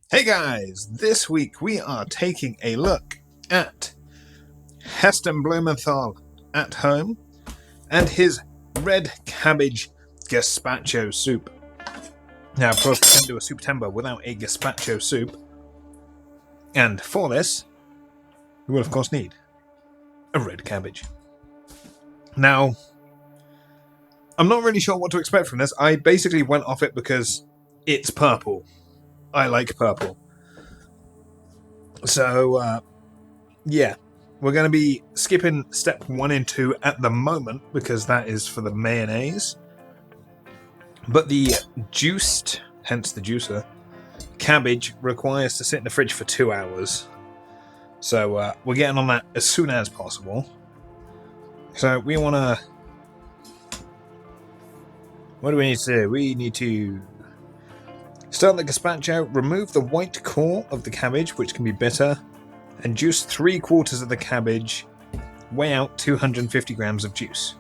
Hey guys, this week we are taking a look at Heston Blumenthal at home and his red cabbage gazpacho soup. Now, of course, we can't do a Souptember without a gazpacho soup, and for this, we will of course need a red cabbage. Now, I'm not really sure what to expect from this. I basically went off it because it's purple. I like purple. So, yeah, we're going to be skipping step 1 and 2 at the moment because that is for the mayonnaise. But the juiced, hence the juicer, cabbage requires to sit in the fridge for 2 hours. So we're getting on that as soon as possible. So we want to... What do we need to do? We need to start the gazpacho, remove the white core of the cabbage, which can be bitter, and juice 3/4 of the cabbage, weigh out 250 grams of juice.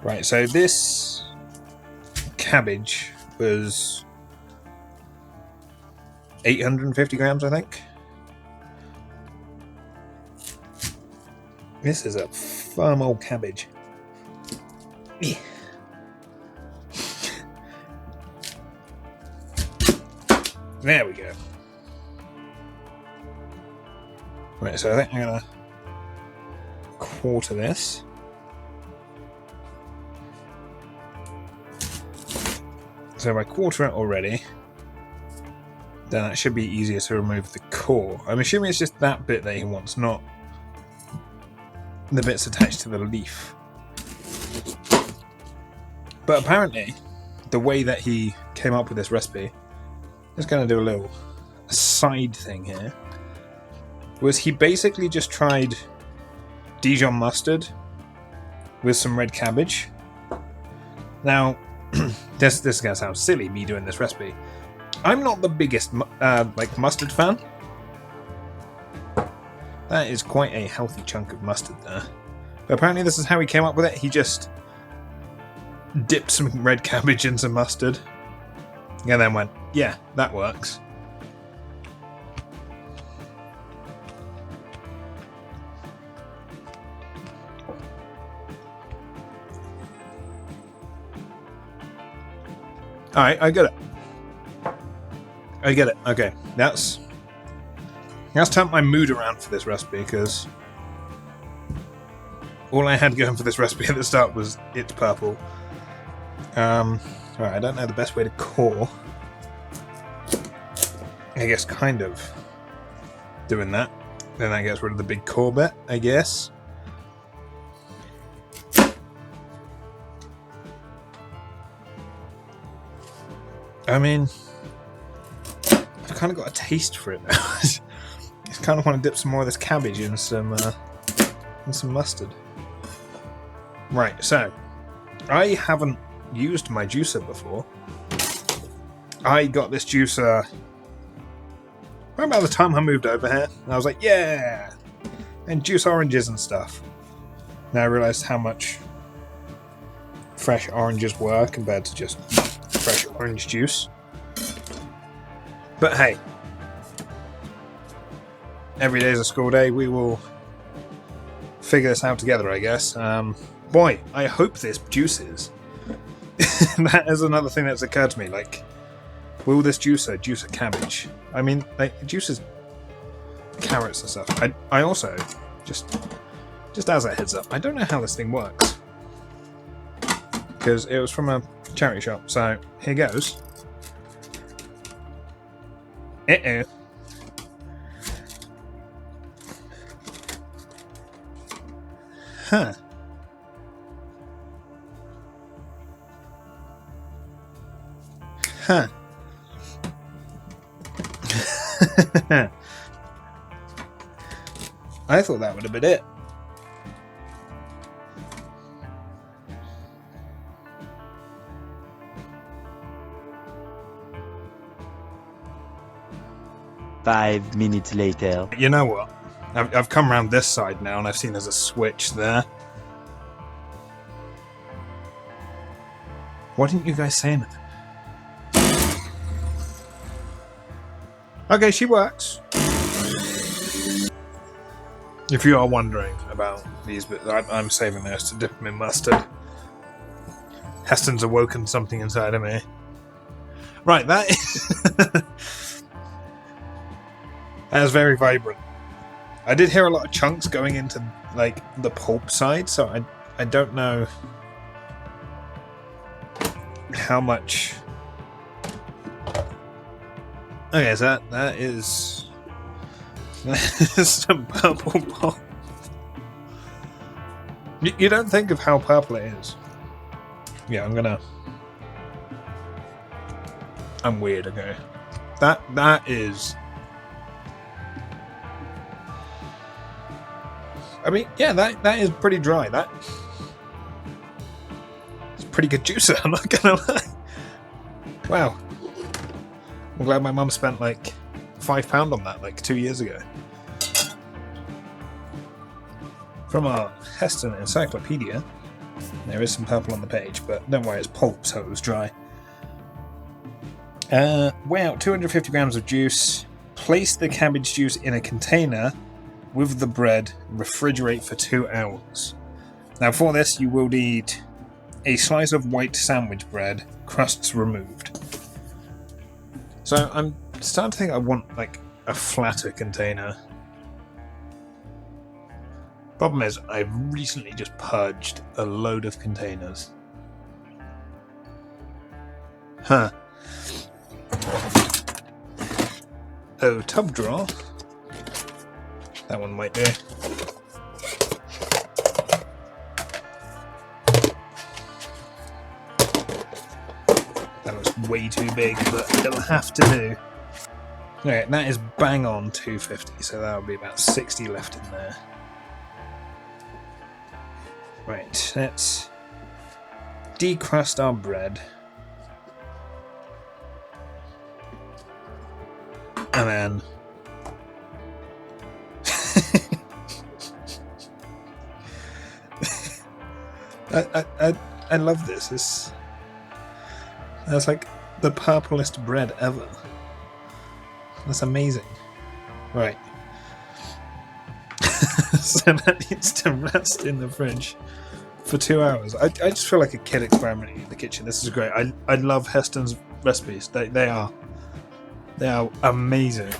Right, so this cabbage was 850 grams, I think. This is a firm old cabbage. Yeah. There we go. Right, so I think I'm going to quarter this. So if I quarter it already, then it should be easier to remove the core. I'm assuming it's just that bit that he wants, not the bits attached to the leaf. But apparently, the way that he came up with this recipe, just going to do a little side thing here, was he basically just tried Dijon mustard with some red cabbage. Now, this is going to sound silly, me doing this recipe. I'm not the biggest mustard fan. That is quite a healthy chunk of mustard there. But apparently this is how he came up with it. He just dipped some red cabbage in some mustard and then went, yeah, that works. Alright, I get it. Okay, that's turned my mood around for this recipe, because all I had going for this recipe at the start was it's purple. Alright, I don't know the best way to core. I guess kind of doing that. Then that gets rid of the big core bit, I guess. I mean, I've kind of got a taste for it now. I kind of want to dip some more of this cabbage in some mustard. Right, so I haven't used my juicer before. I got this juicer right about the time I moved over here. And I was like, yeah! And juice oranges and stuff. Now I realised how much fresh oranges were compared to just fresh orange juice. But hey, every day is a school day. We will figure this out together, I guess. Boy, I hope this juices. That is another thing that's occurred to me. Like, will this juicer juice a cabbage? I mean, like, it juices carrots and stuff. I also, just as a heads up, I don't know how this thing works. Because it was from a charity shop, so here goes. Uh-oh. Huh. Huh. I thought that would have been it. Five minutes later. You know what? I've come around this side now and I've seen there's a switch there. Why didn't you guys say anything? Okay, she works. If you are wondering about these bits, I'm saving those to dip them in mustard. Heston's awoken something inside of me. Right, that is... that is very vibrant. I did hear a lot of chunks going into, like, the pulp side, so I don't know how much... Okay, so that is... some purple pulp. You don't think of how purple it is. Yeah, I'm weird, okay. That is... I mean, yeah, that is pretty dry. It's pretty good juicer, I'm not gonna lie. Wow. I'm glad my mum spent like £5 on that like 2 years ago. From our Heston encyclopedia, there is some purple on the page, but don't worry, it's pulp, so it was dry. Weigh out 250 grams of juice. Place the cabbage juice in a container with the bread, refrigerate for 2 hours. Now for this you will need a slice of white sandwich bread, crusts removed. So I'm starting to think I want like a flatter container. Problem is, I've recently just purged a load of containers. Huh. Oh, tub drawer. That one might do. That looks way too big, but it'll have to do. Okay, that is bang on 250, so that'll be about 60 left in there. Right, let's decrust our bread. And then I love this. That's like the purplest bread ever. That's amazing. Right. So that needs to rest in the fridge for 2 hours. I just feel like a kid experimenting in the kitchen. This is great. I love Heston's recipes. They are amazing.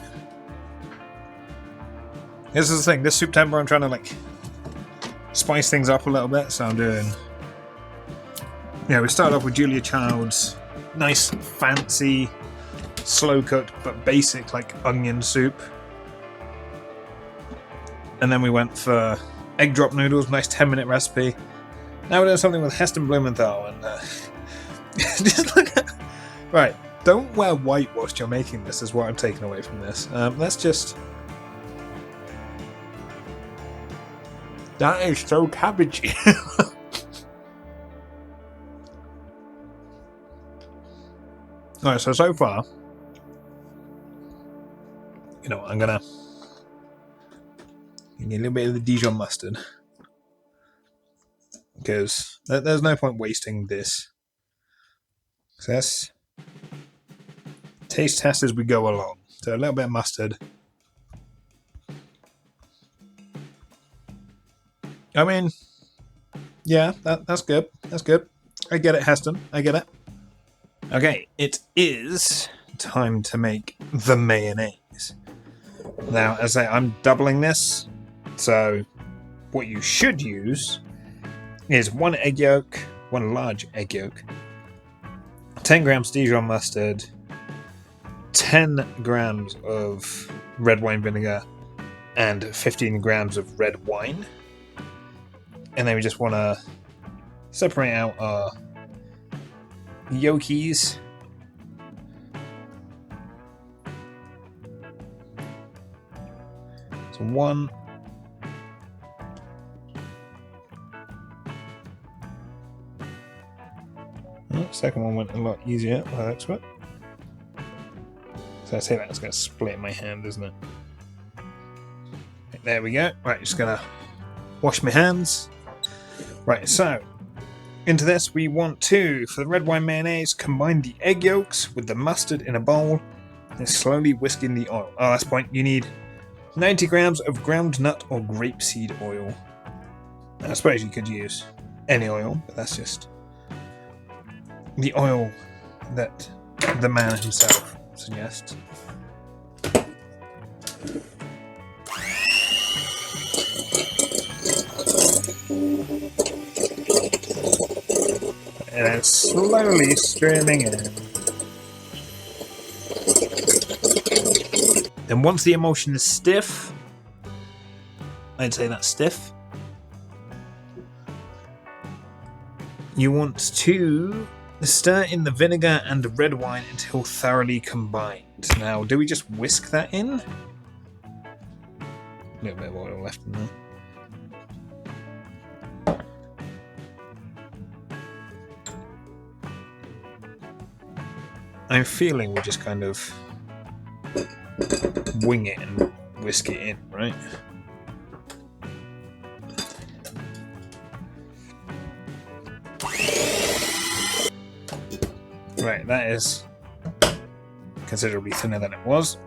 This is the thing. This Souptember, I'm trying to like spice things up a little bit. So I'm doing. Yeah, we started off with Julia Child's nice, fancy, slow cooked but basic like onion soup. And then we went for egg drop noodles, nice 10-minute recipe. Now we're doing something with Heston Blumenthal, and just look at... Right, don't wear white whilst you're making this, is what I'm taking away from this. Let's just... That is so cabbagey. Alright, so far... You know what, I'm gonna... Get a little bit of the Dijon mustard, because there's no point wasting this. So let's taste test as we go along. So a little bit of mustard. I mean, yeah, that's good. That's good. I get it, Heston. I get it. Okay, it is time to make the mayonnaise. Now, as I say, I'm doubling this. So, what you should use is 1 egg yolk, 1 large egg yolk, 10 grams Dijon mustard, 10 grams of red wine vinegar, and 15 grams of red wine. And then we just want to separate out our yolkies. So 1. Second one went a lot easier by the looks of it. So I say that, it's going to split my hand, isn't it? Right, there we go. Right, just going to wash my hands. Right, so into this we want to, for the red wine mayonnaise, combine the egg yolks with the mustard in a bowl and slowly whisking the oil. Oh, that's the point. You need 90 grams of groundnut or grapeseed oil. I suppose you could use any oil, but that's just the oil that the man himself suggests. And then slowly streaming in. And once the emulsion is stiff, I'd say that's stiff, you want to stir in the vinegar and the red wine until thoroughly combined. Now, do we just whisk that in? A little bit of oil left in there. I'm feeling we just kind of wing it and whisk it in, right? Right, that is considerably thinner than it was.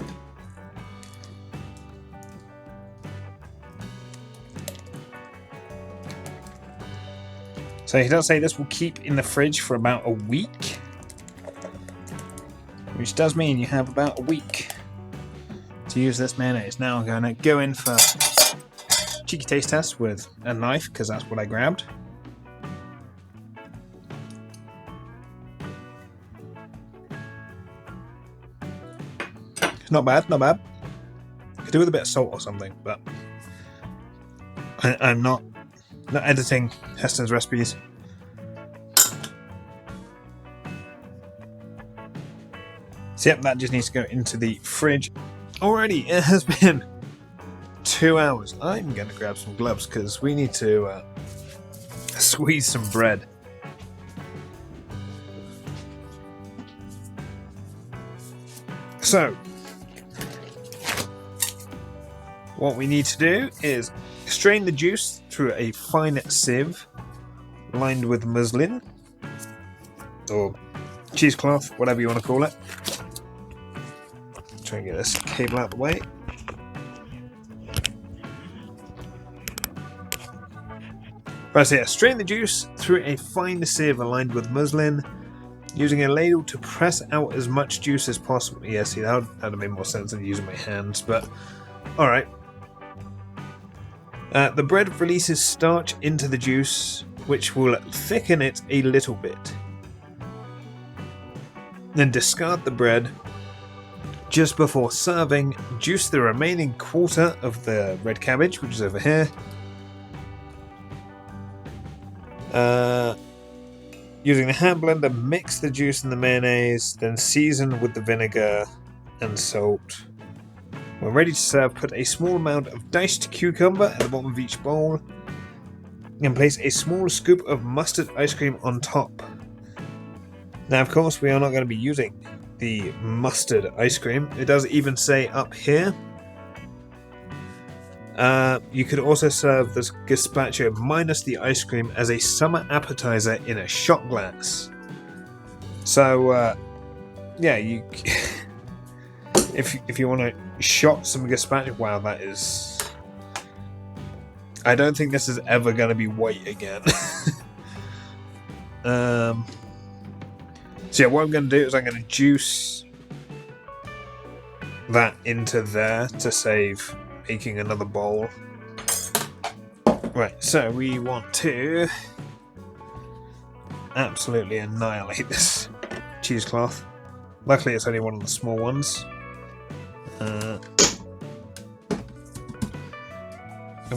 So he does say this will keep in the fridge for about a week, which does mean you have about a week to use this mayonnaise. Now I'm going to go in for cheeky taste test with a knife, because that's what I grabbed. Not bad, not bad. Could do with a bit of salt or something, but I'm not editing Heston's recipes. So yep, that just needs to go into the fridge. Alrighty, it has been 2 hours. I'm going to grab some gloves because we need to squeeze some bread. So, what we need to do is strain the juice through a fine sieve lined with muslin or cheesecloth, whatever you want to call it. Try and get this cable out of the way. Right, so yeah, strain the juice through a fine sieve lined with muslin, using a ladle to press out as much juice as possible. Yeah, see, that would have made more sense than using my hands, but alright. The bread releases starch into the juice, which will thicken it a little bit. Then discard the bread. Just before serving, juice the remaining quarter of the red cabbage, which is over here. Using the hand blender, mix the juice and the mayonnaise, then season with the vinegar and salt. When ready to serve, put a small amount of diced cucumber at the bottom of each bowl and place a small scoop of mustard ice cream on top. Now, of course, we are not going to be using the mustard ice cream. It does even say up here. You could also serve this gazpacho minus the ice cream as a summer appetizer in a shot glass. So, yeah, you if you want to shot some gazpacho, wow, that is. I don't think this is ever going to be white again. So yeah, what I'm going to do is I'm going to juice that into there to save making another bowl. Right, so we want to absolutely annihilate this cheesecloth. Luckily it's only one of the small ones. I've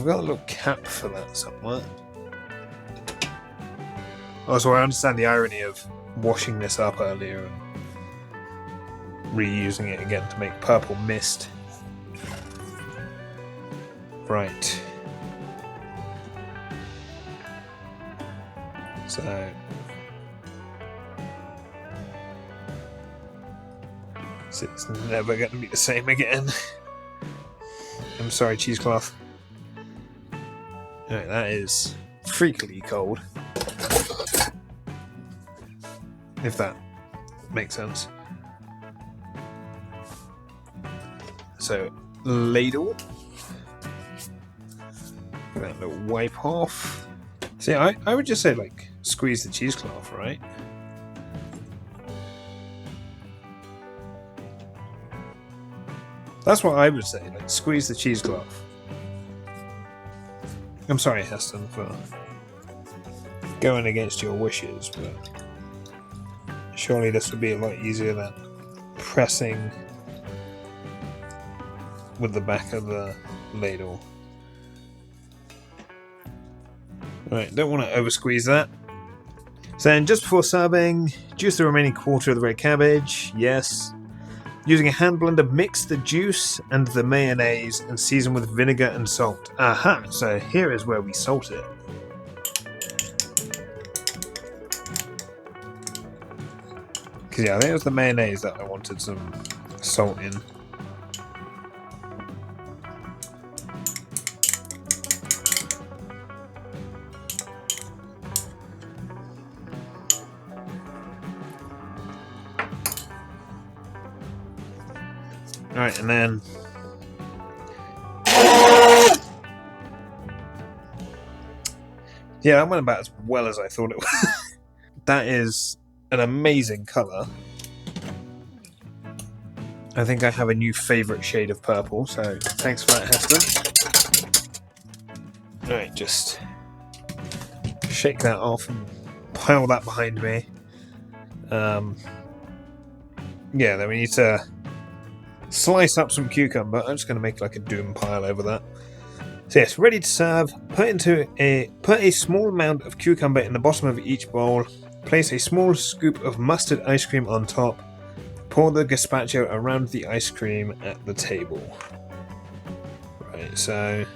got a little cap for that somewhere. Also, I understand the irony of washing this up earlier and reusing it again to make purple mist. Right. So it's never going to be the same again. I'm sorry, cheesecloth. Right, that is freakily cold. If that makes sense. so ladle. Get that little wipe off. See, I would just say, like, squeeze the cheesecloth, right? That's what I would say, like, squeeze the cheesecloth. I'm sorry, Heston, for going against your wishes, but surely this would be a lot easier than pressing with the back of the ladle. Right, don't want to over squeeze that. So then, just before serving, juice the remaining quarter of the red cabbage. Yes. Using a hand blender, mix the juice and the mayonnaise and season with vinegar and salt. Aha! So here is where we salt it. Because yeah, I think it was the mayonnaise that I wanted some salt in. Alright, and then yeah, that went about as well as I thought it would. That is an amazing colour. I think I have a new favourite shade of purple, so thanks for that, Heston. Alright, just shake that off and pile that behind me. Yeah, then we need to slice up some cucumber. I'm just going to make like a doom pile over that. So yes, ready to serve. Put a small amount of cucumber in the bottom of each bowl. Place a small scoop of mustard ice cream on top. Pour the gazpacho around the ice cream at the table. Right, so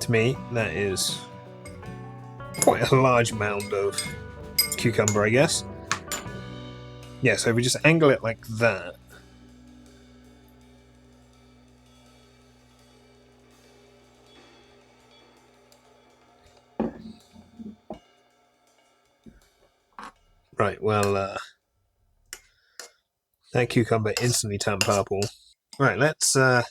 to me that is quite a large mound of cucumber, I guess. Yeah, so if we just angle it like that. Right, well, that cucumber instantly turned purple. Right, let's... I'm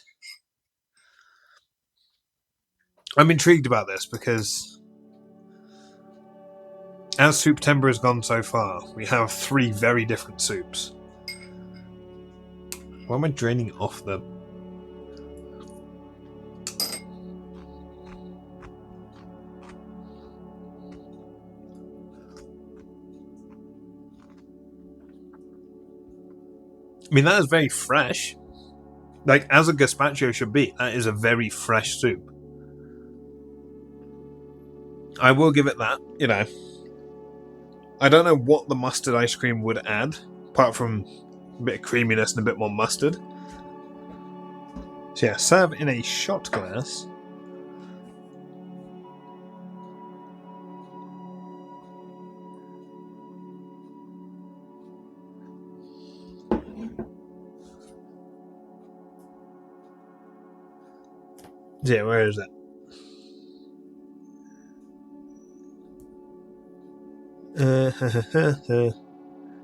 intrigued about this because as Souptember has gone so far, we have 3 very different soups. Why am I draining off the... I mean, that is very fresh. Like, as a gazpacho should be, that is a very fresh soup. I will give it that, you know. I don't know what the mustard ice cream would add, apart from a bit of creaminess and a bit more mustard. So yeah, serve in a shot glass. Yeah, where is it?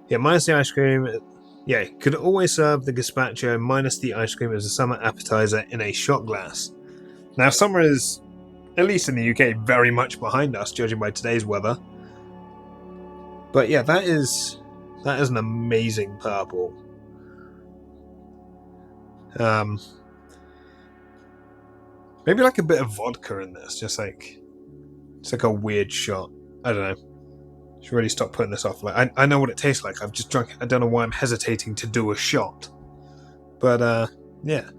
Yeah, minus the ice cream. Yeah, could always serve the gazpacho minus the ice cream as a summer appetizer in a shot glass. Now, summer is, at least in the UK, very much behind us, judging by today's weather. But yeah, that is an amazing purple. Maybe like a bit of vodka in this, just like it's like a weird shot. I don't know. Should really stop putting this off. Like I know what it tastes like. I've just drunk it. I don't know why I'm hesitating to do a shot. But yeah.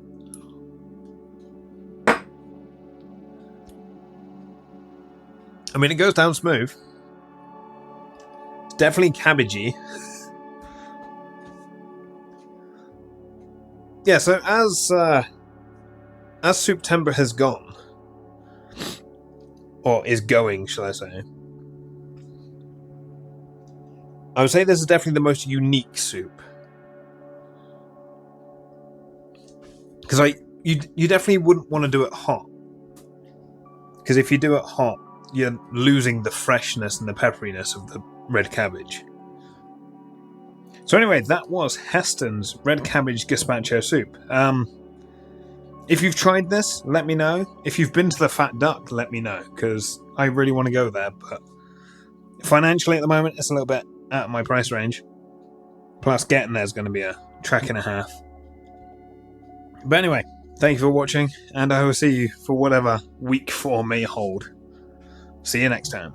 I mean, it goes down smooth. It's definitely cabbagey. Yeah, so as Souptember has gone, or is going, shall I say, I would say this is definitely the most unique soup. Because you definitely wouldn't want to do it hot. Because if you do it hot, you're losing the freshness and the pepperiness of the red cabbage. So anyway, that was Heston's red cabbage gazpacho soup. If you've tried this, let me know. If you've been to the Fat Duck, let me know, because I really want to go there, but financially at the moment, it's a little bit out of my price range. Plus, getting there is going to be a trek and a half. But anyway, thank you for watching, and I will see you for whatever week 4 may hold. See you next time.